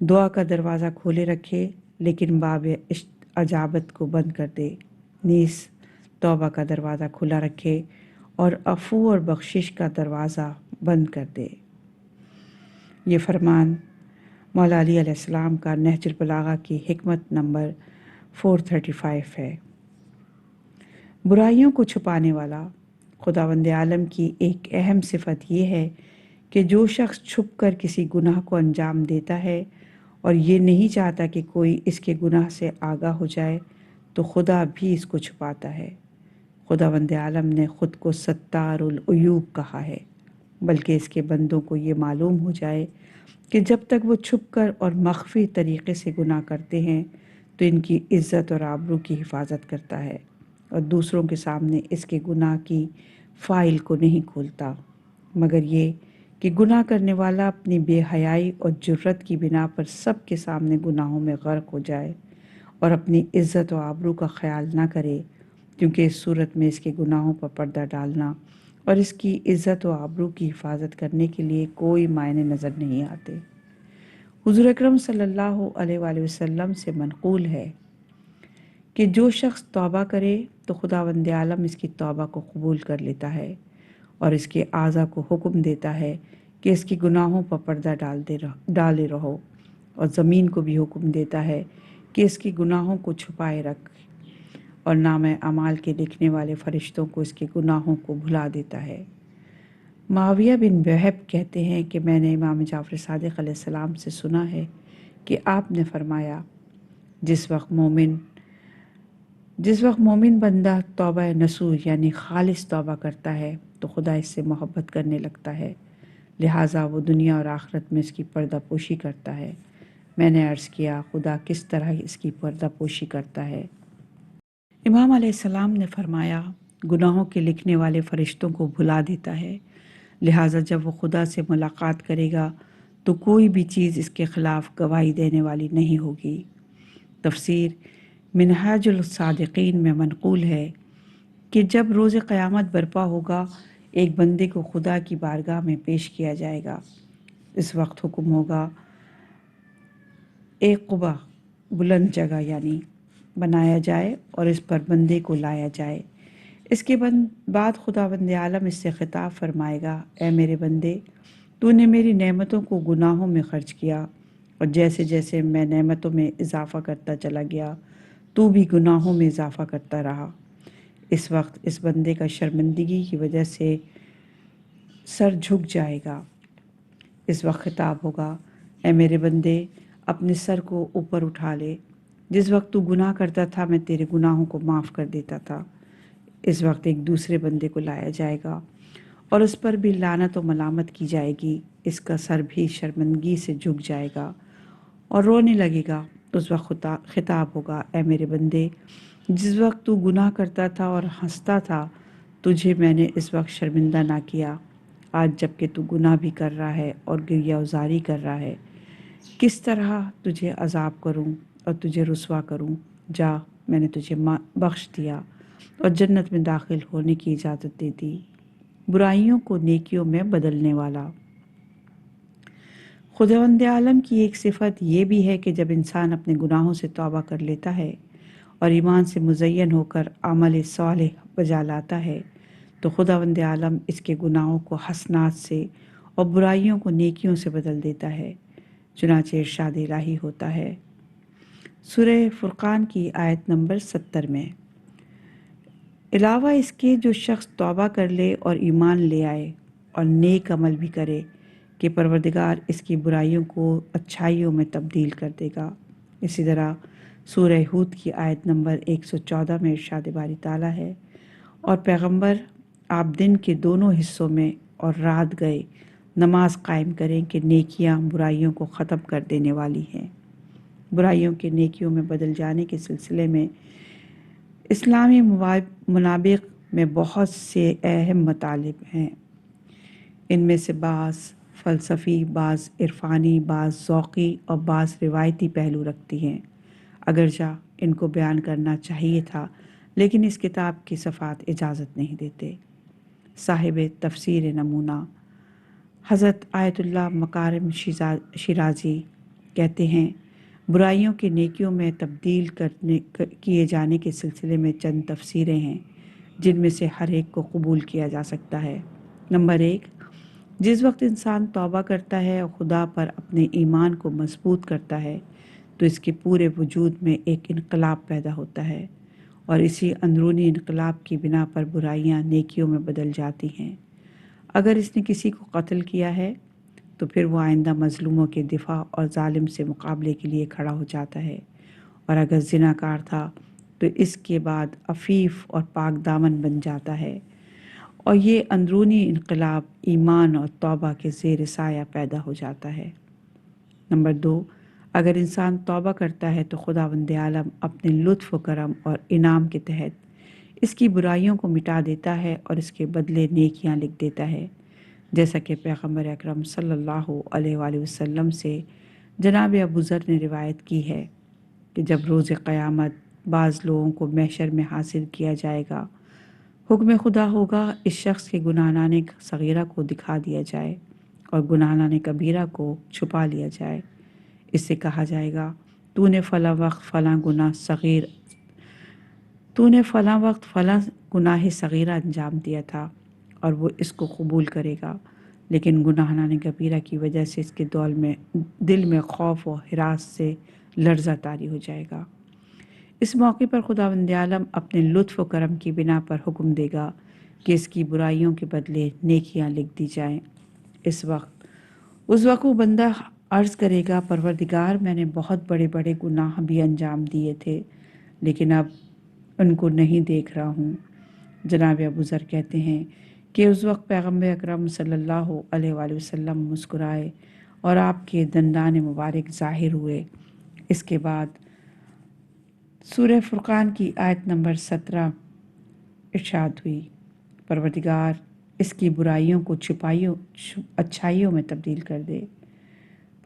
دعا کا دروازہ کھولے رکھے لیکن باب اجابت کو بند کر دے، نیز توبہ کا دروازہ کھلا رکھے اور عفو اور بخشش کا دروازہ بند کر دے۔ یہ فرمان مولا علی علیہ السلام کا نہج البلاغہ کی حکمت نمبر 435 ہے۔ برائیوں کو چھپانے والا خداوند عالم کی ایک اہم صفت یہ ہے کہ جو شخص چھپ کر کسی گناہ کو انجام دیتا ہے اور یہ نہیں چاہتا کہ کوئی اس کے گناہ سے آگاہ ہو جائے تو خدا بھی اس کو چھپاتا ہے۔ خداوند عالم نے خود کو ستار العیوب کہا ہے، بلکہ اس کے بندوں کو یہ معلوم ہو جائے کہ جب تک وہ چھپ کر اور مخفی طریقے سے گناہ کرتے ہیں تو ان کی عزت اور آبرو کی حفاظت کرتا ہے اور دوسروں کے سامنے اس کے گناہ کی فائل کو نہیں کھولتا، مگر یہ کہ گناہ کرنے والا اپنی بے حیائی اور جرت کی بنا پر سب کے سامنے گناہوں میں غرق ہو جائے اور اپنی عزت و آبرو کا خیال نہ کرے، کیونکہ اس صورت میں اس کے گناہوں پر پردہ ڈالنا اور اس کی عزت و آبرو کی حفاظت کرنے کے لیے کوئی معنی نظر نہیں آتے۔ حضور اکرم صلی اللہ علیہ وآلہ وسلم سے منقول ہے کہ جو شخص توبہ کرے تو خداوند عالم اس کی توبہ کو قبول کر لیتا ہے اور اس کے اعضا کو حکم دیتا ہے کہ اس کے گناہوں پر پردہ ڈالے رہو، اور زمین کو بھی حکم دیتا ہے کہ اس کے گناہوں کو چھپائے رکھ، اور نامہ اعمال کے لکھنے والے فرشتوں کو اس کے گناہوں کو بھلا دیتا ہے۔ معاویہ بن وہب کہتے ہیں کہ میں نے امام جعفر صادق علیہ السلام سے سنا ہے کہ آپ نے فرمایا، جس وقت مومن بندہ توبہ نصوح یعنی خالص توبہ کرتا ہے تو خدا اس سے محبت کرنے لگتا ہے، لہٰذا وہ دنیا اور آخرت میں اس کی پردہ پوشی کرتا ہے۔ میں نے عرض کیا، خدا کس طرح اس کی پردہ پوشی کرتا ہے؟ امام علیہ السلام نے فرمایا، گناہوں کے لکھنے والے فرشتوں کو بھلا دیتا ہے، لہٰذا جب وہ خدا سے ملاقات کرے گا تو کوئی بھی چیز اس کے خلاف گواہی دینے والی نہیں ہوگی۔ تفسیر منہاج الصادقین میں منقول ہے کہ جب روز قیامت برپا ہوگا، ایک بندے کو خدا کی بارگاہ میں پیش کیا جائے گا۔ اس وقت حکم ہوگا ایک قبہ بلند جگہ یعنی بنایا جائے اور اس پر بندے کو لایا جائے۔ اس کے بعد خداوند عالم اس سے خطاب فرمائے گا، اے میرے بندے، تو نے میری نعمتوں کو گناہوں میں خرچ کیا، اور جیسے جیسے میں نعمتوں میں اضافہ کرتا چلا گیا تو بھی گناہوں میں اضافہ کرتا رہا۔ اس وقت اس بندے کا شرمندگی کی وجہ سے سر جھک جائے گا۔ اس وقت خطاب ہوگا، اے میرے بندے، اپنے سر کو اوپر اٹھا لے، جس وقت تو گناہ کرتا تھا میں تیرے گناہوں کو معاف کر دیتا تھا۔ اس وقت ایک دوسرے بندے کو لایا جائے گا اور اس پر بھی لعنت و ملامت کی جائے گی، اس کا سر بھی شرمندگی سے جھک جائے گا اور رونے لگے گا۔ اس وقت خطاب ہوگا، اے میرے بندے، جس وقت تو گناہ کرتا تھا اور ہنستا تھا، تجھے میں نے اس وقت شرمندہ نہ کیا، آج جب کہ تو گناہ بھی کر رہا ہے اور گریہ وزاری کر رہا ہے، کس طرح تجھے عذاب کروں اور تجھے رسوا کروں؟ جا، میں نے تجھے بخش دیا اور جنت میں داخل ہونے کی اجازت دے دی۔ برائیوں کو نیکیوں میں بدلنے والا خداوند عالم کی ایک صفت یہ بھی ہے کہ جب انسان اپنے گناہوں سے توبہ کر لیتا ہے اور ایمان سے مزین ہو کر عمل صالح بجا لاتا ہے تو خداوند عالم اس کے گناہوں کو حسنات سے اور برائیوں کو نیکیوں سے بدل دیتا ہے، چنانچہ ارشاد الہی ہوتا ہے سورہ فرقان کی آیت نمبر 70 میں، علاوہ اس کے جو شخص توبہ کر لے اور ایمان لے آئے اور نیک عمل بھی کرے کہ پروردگار اس کی برائیوں کو اچھائیوں میں تبدیل کر دے گا۔ اسی طرح سورہ ہود کی آیت نمبر 114 میں ارشاد باری تعالیٰ ہے، اور پیغمبر آپ دن کے دونوں حصوں میں اور رات گئے نماز قائم کریں کہ نیکیاں برائیوں کو ختم کر دینے والی ہیں۔ برائیوں کے نیکیوں میں بدل جانے کے سلسلے میں اسلامی منابع میں بہت سے اہم مطالب ہیں۔ ان میں سے بعض فلسفی، بعض عرفانی، بعض ذوقی اور بعض روایتی پہلو رکھتی ہیں، اگرچہ ان کو بیان کرنا چاہیے تھا لیکن اس کتاب کی صفحات اجازت نہیں دیتے۔ صاحب تفسیر نمونہ حضرت آیت اللہ مکارم شیرازی کہتے ہیں برائیوں کے نیکیوں میں تبدیل کیے جانے کے سلسلے میں چند تفسیریں ہیں جن میں سے ہر ایک کو قبول کیا جا سکتا ہے۔ نمبر 1، جس وقت انسان توبہ کرتا ہے اور خدا پر اپنے ایمان کو مضبوط کرتا ہے تو اس کے پورے وجود میں ایک انقلاب پیدا ہوتا ہے اور اسی اندرونی انقلاب کی بنا پر برائیاں نیکیوں میں بدل جاتی ہیں۔ اگر اس نے کسی کو قتل کیا ہے تو پھر وہ آئندہ مظلوموں کے دفاع اور ظالم سے مقابلے کے لیے کھڑا ہو جاتا ہے، اور اگر زناکار تھا تو اس کے بعد عفیف اور پاک دامن بن جاتا ہے، اور یہ اندرونی انقلاب ایمان اور توبہ کے زیر سایہ پیدا ہو جاتا ہے۔ نمبر 2، اگر انسان توبہ کرتا ہے تو خداوند عالم اپنے لطف و کرم اور انعام کے تحت اس کی برائیوں کو مٹا دیتا ہے اور اس کے بدلے نیکیاں لکھ دیتا ہے، جیسا کہ پیغمبر اکرم صلی اللہ علیہ وآلہ وسلم سے جناب ابوذر نے روایت کی ہے کہ جب روز قیامت بعض لوگوں کو محشر میں حاصل کیا جائے گا، حکم خدا ہوگا اس شخص کے گناہان صغیرہ کو دکھا دیا جائے اور گناہان کبیرہ کو چھپا لیا جائے۔ اس سے کہا جائے گا تو نے فلاں وقت فلاں گناہ صغیرہ انجام دیا تھا، اور وہ اس کو قبول کرے گا، لیکن گناہان کبیرہ کی وجہ سے اس کے دل میں خوف و ہراس سے لرزہ طاری ہو جائے گا۔ اس موقع پر خداوند عالم اپنے لطف و کرم کی بنا پر حکم دے گا کہ اس کی برائیوں کے بدلے نیکیاں لکھ دی جائیں۔ اس وقت وہ بندہ عرض کرے گا پروردگار، میں نے بہت بڑے بڑے گناہ بھی انجام دیے تھے لیکن اب ان کو نہیں دیکھ رہا ہوں۔ جناب ابوذر کہتے ہیں کہ اس وقت پیغمبر اکرم صلی اللہ علیہ وآلہ وسلم مسکرائے اور آپ کے دندان مبارک ظاہر ہوئے۔ اس کے بعد سورہ فرقان کی آیت نمبر 17 ارشاد ہوئی، پروردگار اس کی برائیوں کو اچھائیوں میں تبدیل کر دے،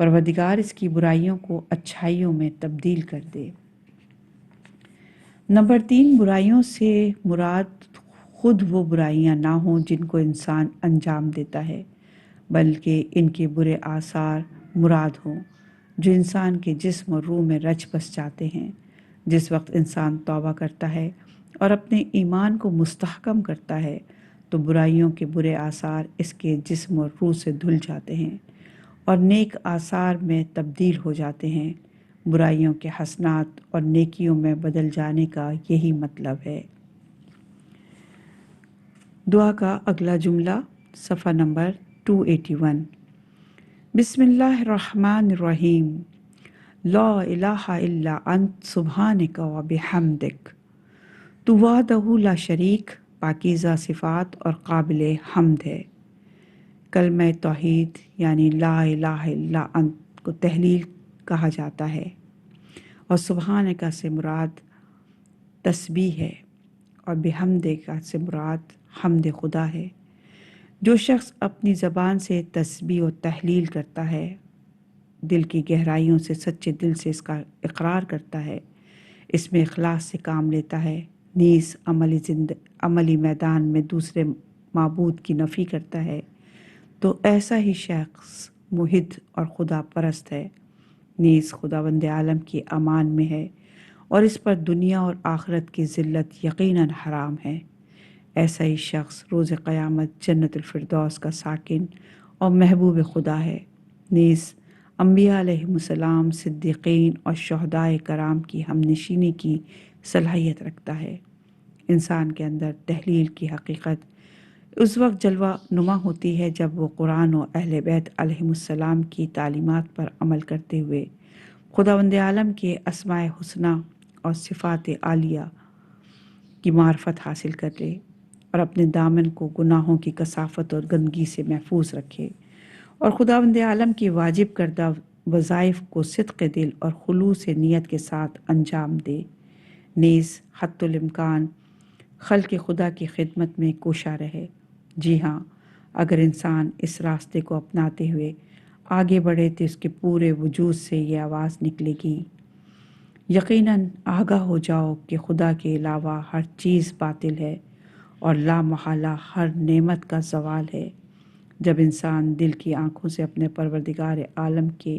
پروردگار اس کی برائیوں کو اچھائیوں میں تبدیل کر دے۔ نمبر 3، برائیوں سے مراد خود وہ برائیاں نہ ہوں جن کو انسان انجام دیتا ہے، بلکہ ان کے برے آثار مراد ہوں جو انسان کے جسم اور روح میں رچ بس جاتے ہیں۔ جس وقت انسان توبہ کرتا ہے اور اپنے ایمان کو مستحکم کرتا ہے تو برائیوں کے برے آثار اس کے جسم اور روح سے دھل جاتے ہیں اور نیک آثار میں تبدیل ہو جاتے ہیں۔ برائیوں کے حسنات اور نیکیوں میں بدل جانے کا یہی مطلب ہے۔ دعا کا اگلا جملہ صفحہ نمبر 281۔ بسم اللہ الرحمن الرحیم، لا الہ الا انت سبحانک و بحمدک، تو وحدہ لا شریک، پاکیزہ صفات اور قابل حمد ہے۔ کلمہ توحید یعنی لا الہ الا انت کو تحلیل کہا جاتا ہے، اور سبحانک سے مراد تسبیح ہے اور بحمدک سے مراد حمد خدا ہے۔ جو شخص اپنی زبان سے تسبیح و تحلیل کرتا ہے، دل کی گہرائیوں سے سچے دل سے اس کا اقرار کرتا ہے، اس میں اخلاص سے کام لیتا ہے، نیز عملی میدان میں دوسرے معبود کی نفی کرتا ہے، تو ایسا ہی شخص موحد اور خدا پرست ہے، نیز خداوند عالم کی امان میں ہے اور اس پر دنیا اور آخرت کی ذلت یقیناً حرام ہے۔ ایسا ہی شخص روز قیامت جنت الفردوس کا ساکن اور محبوب خدا ہے، نیز انبیاء علیہ السلام، صدیقین اور شہدائے کرام کی ہم نشینی کی صلاحیت رکھتا ہے۔ انسان کے اندر تحلیل کی حقیقت اس وقت جلوہ نما ہوتی ہے جب وہ قرآن و اہل بیت علیہ السلام کی تعلیمات پر عمل کرتے ہوئے خداوند عالم کے اسماء حسنی اور صفات عالیہ کی معرفت حاصل کرے اور اپنے دامن کو گناہوں کی کثافت اور گندگی سے محفوظ رکھے اور خداوند عالم کی واجب کردہ وظائف کو صدق دل اور خلوص نیت کے ساتھ انجام دے، نیز حتی الامکان خلق خدا کی خدمت میں کوشاں رہے۔ جی ہاں، اگر انسان اس راستے کو اپناتے ہوئے آگے بڑھے تو اس کے پورے وجود سے یہ آواز نکلے گی، یقیناً آگاہ ہو جاؤ کہ خدا کے علاوہ ہر چیز باطل ہے اور لا محالہ ہر نعمت کا زوال ہے۔ جب انسان دل کی آنکھوں سے اپنے پروردگار عالم کے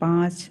5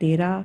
13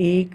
1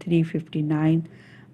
359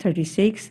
36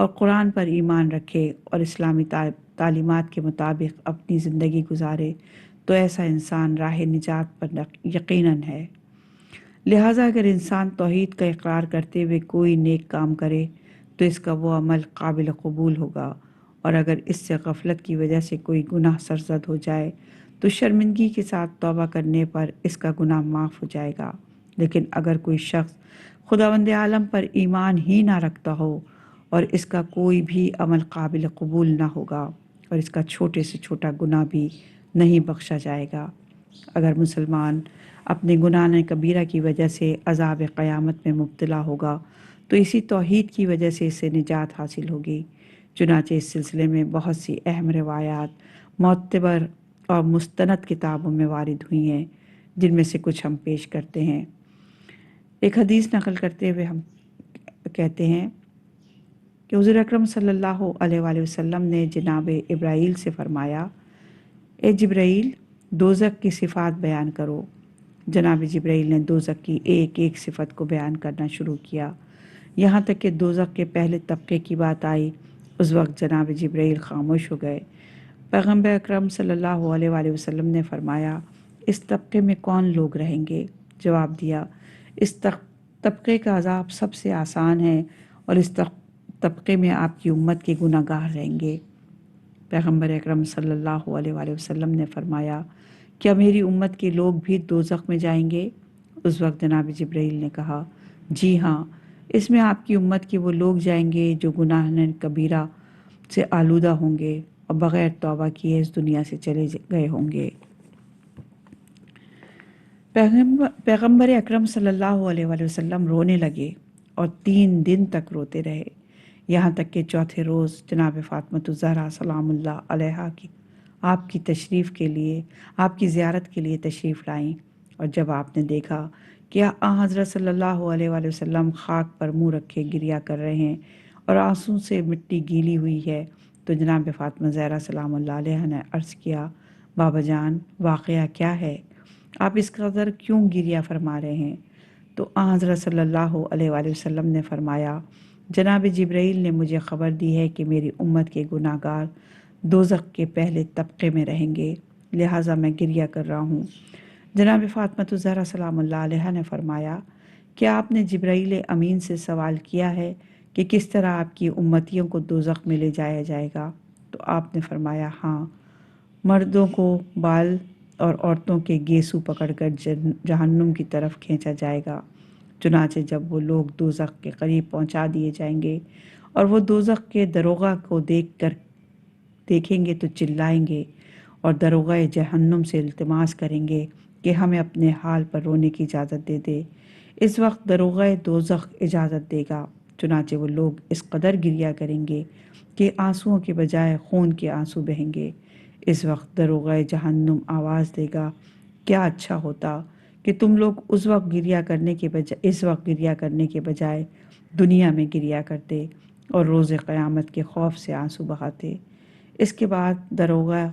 اور قرآن پر ایمان رکھے اور اسلامی تعلیمات کے مطابق اپنی زندگی گزارے تو ایسا انسان راہ نجات پر یقیناً ہے۔ لہٰذا اگر انسان توحید کا اقرار کرتے ہوئے کوئی نیک کام کرے تو اس کا وہ عمل قابل قبول ہوگا، اور اگر اس سے غفلت کی وجہ سے کوئی گناہ سرزد ہو جائے تو شرمندگی کے ساتھ توبہ کرنے پر اس کا گناہ معاف ہو جائے گا۔ لیکن اگر کوئی شخص خداوند عالم پر ایمان ہی نہ رکھتا ہو اور اس کا کوئی بھی عمل قابل قبول نہ ہوگا، اور اس کا چھوٹے سے چھوٹا گناہ بھی نہیں بخشا جائے گا۔ اگر مسلمان اپنے گناہ کبیرہ کی وجہ سے عذاب قیامت میں مبتلا ہوگا تو اسی توحید کی وجہ سے اسے نجات حاصل ہوگی۔ چنانچہ اس سلسلے میں بہت سی اہم روایات معتبر اور مستند کتابوں میں وارد ہوئی ہیں، جن میں سے کچھ ہم پیش کرتے ہیں۔ ایک حدیث نقل کرتے ہوئے ہم کہتے ہیں کہ حضور اکرم صلی اللہ علیہ وآلہ وسلم نے جناب ابراہیل سے فرمایا، اے جبرائیل، دوزخ کی صفات بیان کرو۔ جناب جبرائیل نے دوزخ کی ایک ایک صفت کو بیان کرنا شروع کیا، یہاں تک کہ دوزخ کے پہلے طبقے کی بات آئی۔ اس وقت جناب جبرائیل خاموش ہو گئے۔ پیغمبر اکرم صلی اللہ علیہ وآلہ وسلم نے فرمایا، اس طبقے میں کون لوگ رہیں گے؟ جواب دیا، اس طبقے کا عذاب سب سے آسان ہے، اور اس طبقے میں آپ کی امت کے گناہ گار رہیں گے۔ پیغمبر اکرم صلی اللہ علیہ وآلہ وسلم نے فرمایا، کیا میری امت کے لوگ بھی دوزخ میں جائیں گے؟ اس وقت جناب جبرائیل نے کہا، جی ہاں، اس میں آپ کی امت کے وہ لوگ جائیں گے جو گناہ کبیرہ سے آلودہ ہوں گے اور بغیر توبہ کیے اس دنیا سے چلے گئے ہوں گے۔ پیغمبر اکرم صلی اللہ علیہ وآلہ وسلم رونے لگے اور 3 دن تک روتے رہے، یہاں تک کہ چوتھے روز جناب فاطمۃ الزہرا سلام اللہ علیہا کی آپ کی تشریف کے لیے، آپ کی زیارت کے لیے تشریف لائیں، اور جب آپ نے دیکھا کہ حضرت صلی اللہ علیہ وآلہ وسلم خاک پر منہ رکھے گریا کر رہے ہیں اور آنسوں سے مٹی گیلی ہوئی ہے، تو جناب فاطمہ زہرا سلام اللہ علیہا نے عرض کیا، بابا جان، واقعہ کیا ہے؟ آپ اس قدر کیوں گریہ فرما رہے ہیں؟ تو حضرت صلی اللہ علیہ وآلہ وسلم نے فرمایا، جناب جبرائیل نے مجھے خبر دی ہے کہ میری امت کے گناہ گار دوزخ کے پہلے طبقے میں رہیں گے، لہٰذا میں گریہ کر رہا ہوں۔ جناب فاطمۃ الزہرا سلام اللہ علیہا نے فرمایا، کیا آپ نے جبرائیل امین سے سوال کیا ہے کہ کس طرح آپ کی امتیوں کو دوزخ میں لے جایا جائے گا؟ تو آپ نے فرمایا، ہاں، مردوں کو بال اور عورتوں کے گیسو پکڑ کر جہنم کی طرف کھینچا جائے گا۔ چنانچہ جب وہ لوگ دوزخ کے قریب پہنچا دیے جائیں گے اور وہ دوزخ کے دروغہ کو دیکھیں گے تو چلائیں گے اور دروغہ جہنم سے التماس کریں گے کہ ہمیں اپنے حال پر رونے کی اجازت دے دے۔ اس وقت دروغہ دوزخ اجازت دے گا، چنانچہ وہ لوگ اس قدر گریہ کریں گے کہ آنسوؤں کے بجائے خون کے آنسو بہیں گے۔ اس وقت دروغہ جہنم آواز دے گا، کیا اچھا ہوتا کہ تم لوگ اس وقت گریہ کرنے کے بجائے دنیا میں گریہ کرتے اور روز قیامت کے خوف سے آنسو بہاتے۔ اس کے بعد دروغہ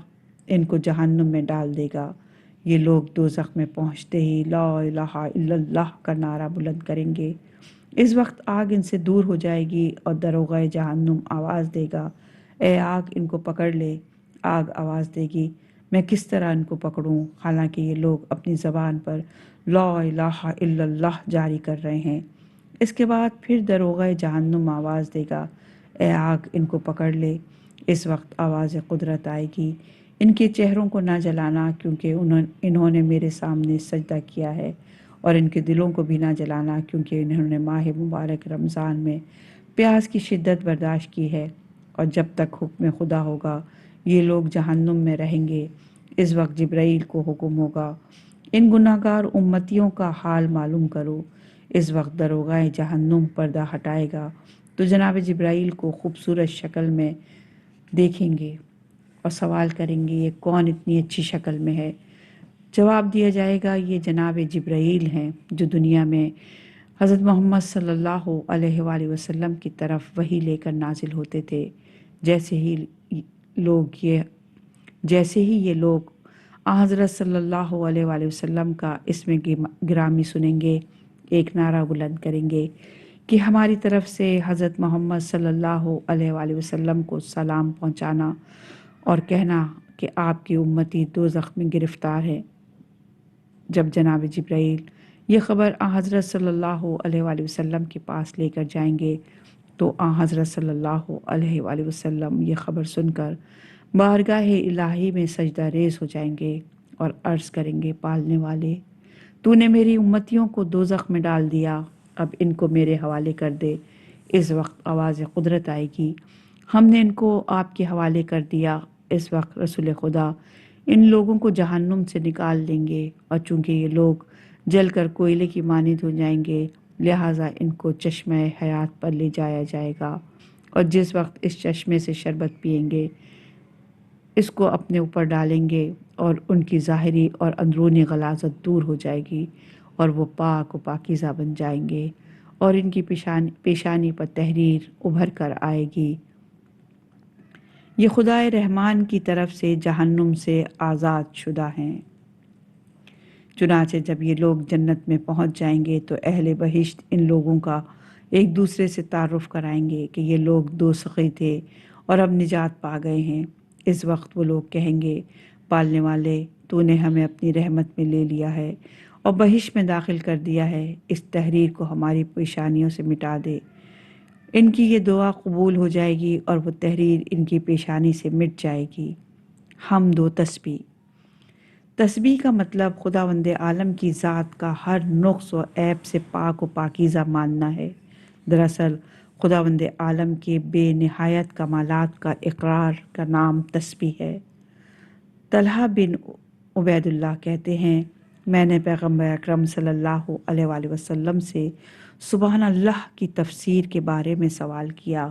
ان کو جہنم میں ڈال دے گا۔ یہ لوگ دوزخ میں پہنچتے ہی لا الہ الا اللہ کا نعرہ بلند کریں گے۔ اس وقت آگ ان سے دور ہو جائے گی اور دروغہ جہنم آواز دے گا، اے آگ، ان کو پکڑ لے۔ آگ آواز دے گی، میں کس طرح ان کو پکڑوں، حالانکہ یہ لوگ اپنی زبان پر لا الہ الا اللہ جاری کر رہے ہیں۔ اس کے بعد پھر دروغہ جہنم آواز دے گا، اے آگ، ان کو پکڑ لے۔ اس وقت آواز قدرت آئے گی، ان کے چہروں کو نہ جلانا کیونکہ انہوں نے میرے سامنے سجدہ کیا ہے، اور ان کے دلوں کو بھی نہ جلانا کیونکہ انہوں نے ماہ مبارک رمضان میں پیاس کی شدت برداشت کی ہے، اور جب تک حکم خدا ہوگا یہ لوگ جہنم میں رہیں گے۔ اس وقت جبرائیل کو حکم ہوگا، ان گناہ گار امتیوں کا حال معلوم کرو۔ اس وقت دروغہ جہنم پردہ ہٹائے گا تو جناب جبرائیل کو خوبصورت شکل میں دیکھیں گے اور سوال کریں گے، یہ کون اتنی اچھی شکل میں ہے؟ جواب دیا جائے گا، یہ جناب جبرائیل ہیں جو دنیا میں حضرت محمد صلی اللہ علیہ وآلہ وسلم کی طرف وحی لے کر نازل ہوتے تھے۔ جیسے ہی یہ لوگ حضرت صلی اللہ علیہ وآلہ وسلم کا اسم گرامی سنیں گے، ایک نعرہ بلند کریں گے کہ ہماری طرف سے حضرت محمد صلی اللہ علیہ وآلہ وسلم کو سلام پہنچانا اور کہنا کہ آپ کی امتی دوزخ میں گرفتار ہے۔ جب جناب جبرائیل یہ خبر حضرت صلی اللہ علیہ وآلہ وسلم کے پاس لے کر جائیں گے تو حضرت صلی اللہ علیہ وآلہ وسلم یہ خبر سن کر بارگاہ الہی میں سجدہ ریز ہو جائیں گے اور عرض کریں گے، پالنے والے، تو نے میری امتیوں کو دوزخ میں ڈال دیا، اب ان کو میرے حوالے کر دے۔ اس وقت آواز قدرت آئے گی، ہم نے ان کو آپ کے حوالے کر دیا۔ اس وقت رسول خدا ان لوگوں کو جہنم سے نکال لیں گے، اور چونکہ یہ لوگ جل کر کوئلے کی مانند ہو جائیں گے، لہٰذا ان کو چشمہ حیات پر لے جایا جائے گا، اور جس وقت اس چشمے سے شربت پئیں گے اس کو اپنے اوپر ڈالیں گے اور ان کی ظاہری اور اندرونی غلاظت دور ہو جائے گی اور وہ پاک و پاکیزہ بن جائیں گے، اور ان کی پیشانی پر تحریر ابھر کر آئے گی۔ یہ خدائے رحمان کی طرف سے جہنم سے آزاد شدہ ہیں۔ چنانچہ جب یہ لوگ جنت میں پہنچ جائیں گے تو اہل بہشت ان لوگوں کا ایک دوسرے سے تعارف کرائیں گے کہ یہ لوگ دوزخی تھے اور اب نجات پا گئے ہیں۔ اس وقت وہ لوگ کہیں گے، پالنے والے، تو نے ہمیں اپنی رحمت میں لے لیا ہے اور بہشت میں داخل کر دیا ہے، اس تحریر کو ہماری پیشانیوں سے مٹا دے۔ ان کی یہ دعا قبول ہو جائے گی اور وہ تحریر ان کی پیشانی سے مٹ جائے گی۔ حمد و تسبیح۔ تسبیح کا مطلب خداوند عالم کی ذات کا ہر نقص و عیب سے پاک و پاکیزہ ماننا ہے۔ دراصل خداوند عالم کے بے نہایت کمالات کا اقرار کا نام تسبیح ہے۔ طلحہ بن عبید اللہ کہتے ہیں، میں نے پیغمبر اکرم صلی اللہ علیہ وآلہ وسلم سے سبحان اللہ کی تفسیر کے بارے میں سوال کیا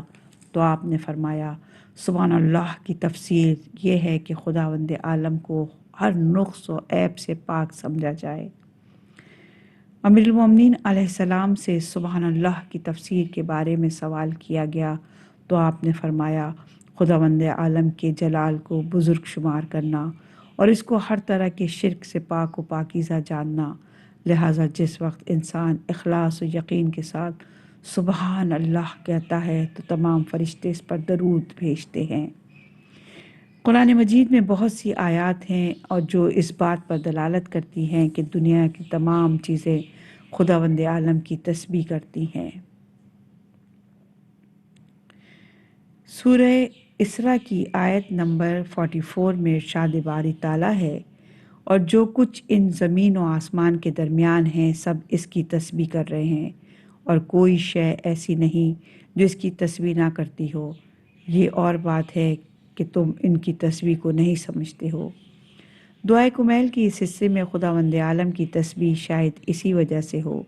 تو آپ نے فرمایا، سبحان اللہ کی تفسیر یہ ہے کہ خداوند عالم کو ہر نقص و عیب سے پاک سمجھا جائے۔ امیر المومنین علیہ السلام سے سبحان اللہ کی تفسیر کے بارے میں سوال کیا گیا تو آپ نے فرمایا، خداوند عالم کے جلال کو بزرگ شمار کرنا اور اس کو ہر طرح کے شرک سے پاک و پاکیزہ جاننا، لہٰذا جس وقت انسان اخلاص و یقین کے ساتھ سبحان اللہ کہتا ہے تو تمام فرشتے اس پر درود بھیجتے ہیں۔ قرآن مجید میں بہت سی آیات ہیں اور جو اس بات پر دلالت کرتی ہیں کہ دنیا کی تمام چیزیں خداوند عالم کی تسبیح کرتی ہیں۔ سورہ اسراء کی آیت نمبر 44 میں ارشاد باری تعالیٰ ہے، اور جو کچھ ان زمین و آسمان کے درمیان ہیں سب اس کی تسبیح کر رہے ہیں، اور کوئی شے ایسی نہیں جو اس کی تسبیح نہ کرتی ہو۔ یہ اور بات ہے کہ تم ان کی تسبیح کو نہیں سمجھتے ہو۔ دعائے کمیل کی اس حصے میں خداوند عالم کی تسبیح شاید اسی وجہ سے ہو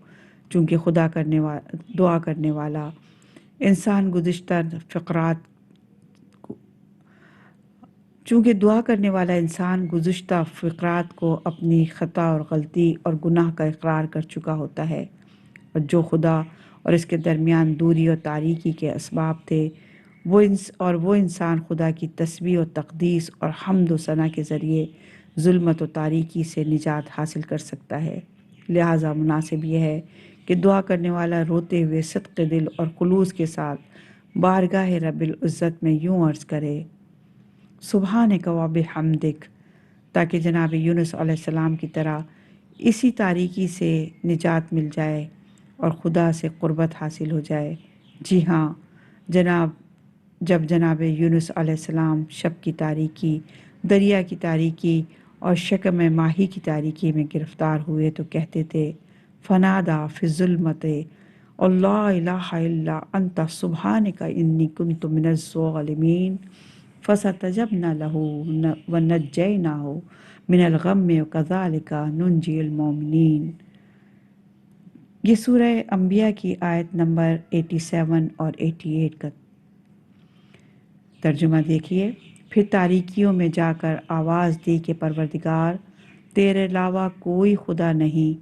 چونکہ دعا کرنے والا انسان گزشتہ فقرات کو اپنی خطا اور غلطی اور گناہ کا اقرار کر چکا ہوتا ہے، اور جو خدا اور اس کے درمیان دوری اور تاریکی کے اسباب تھے وہ انسان خدا کی تسبیح و تقدیس اور حمد و ثنا کے ذریعے ظلمت و تاریکی سے نجات حاصل کر سکتا ہے۔ لہٰذا مناسب یہ ہے کہ دعا کرنے والا روتے ہوئے صدق دل اور خلوص کے ساتھ بارگاہ رب العزت میں یوں عرض کرے، سبحانک و بحمدک، تاکہ جناب یونس علیہ السلام کی طرح اسی تاریکی سے نجات مل جائے اور خدا سے قربت حاصل ہو جائے۔ جی ہاں، جب جناب یونس علیہ السلام شب کی تاریکی، دریا کی تاریکی اور شکم ماہی کی تاریکی میں گرفتار ہوئے تو کہتے تھے، فنادا فی الظلمت اللہ الہ الا انت سبحانک انی کنت من الظالمین فاستجبنا لہ ونجیناہ من الغم وکذالک ننجی المؤمنین۔ یہ سورہ انبیاء کی آیت نمبر 87 اور 88 کا ترجمہ دیکھیے۔ پھر تاریکیوں میں جا کر آواز دی کہ پروردگار، تیرے علاوہ کوئی خدا نہیں،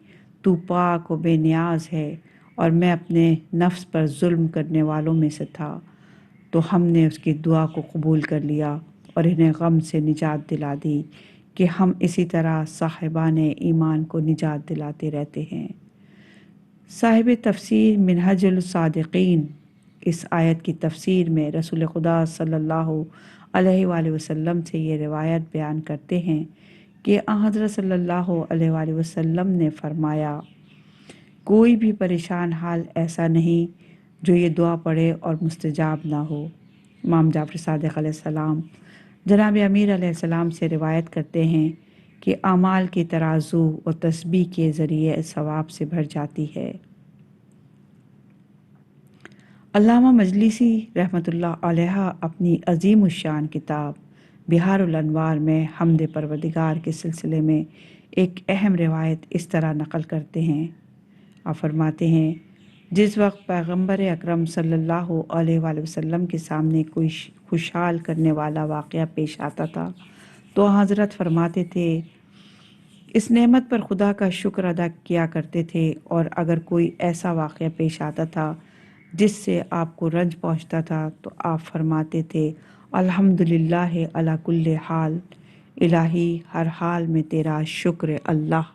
تو پاک و بے نیاز ہے، اور میں اپنے نفس پر ظلم کرنے والوں میں سے تھا، تو ہم نے اس کی دعا کو قبول کر لیا اور انہیں غم سے نجات دلا دی کہ ہم اسی طرح صاحبان ایمان کو نجات دلاتے رہتے ہیں۔ صاحب تفسیر منہج الصادقین اس آیت کی تفسیر میں رسول خدا صلی اللہ علیہ وآلہ وسلم سے یہ روایت بیان کرتے ہیں کہ حضرت صلی اللہ علیہ وآلہ وسلم نے فرمایا، کوئی بھی پریشان حال ایسا نہیں جو یہ دعا پڑھے اور مستجاب نہ ہو۔ امام جعفر صادق علیہ السلام جناب امیر علیہ السلام سے روایت کرتے ہیں کہ اعمال کی ترازو و تسبیح کے ذریعے ثواب سے بھر جاتی ہے۔ علامہ مجلسی رحمۃ اللہ علیہ اپنی عظیم الشان کتاب بہار الانوار میں حمد پروردگار کے سلسلے میں ایک اہم روایت اس طرح نقل کرتے ہیں۔ آپ فرماتے ہیں، جس وقت پیغمبر اکرم صلی اللہ علیہ وآلہ وسلم کے سامنے کوئی خوشحال کرنے والا واقعہ پیش آتا تھا تو حضرت فرماتے تھے، اس نعمت پر خدا کا شکر ادا کیا کرتے تھے، اور اگر کوئی ایسا واقعہ پیش آتا تھا جس سے آپ کو رنج پہنچتا تھا تو آپ فرماتے تھے، الحمدللہ علی کل حال، الہی ہر حال میں تیرا شکر اللہ۔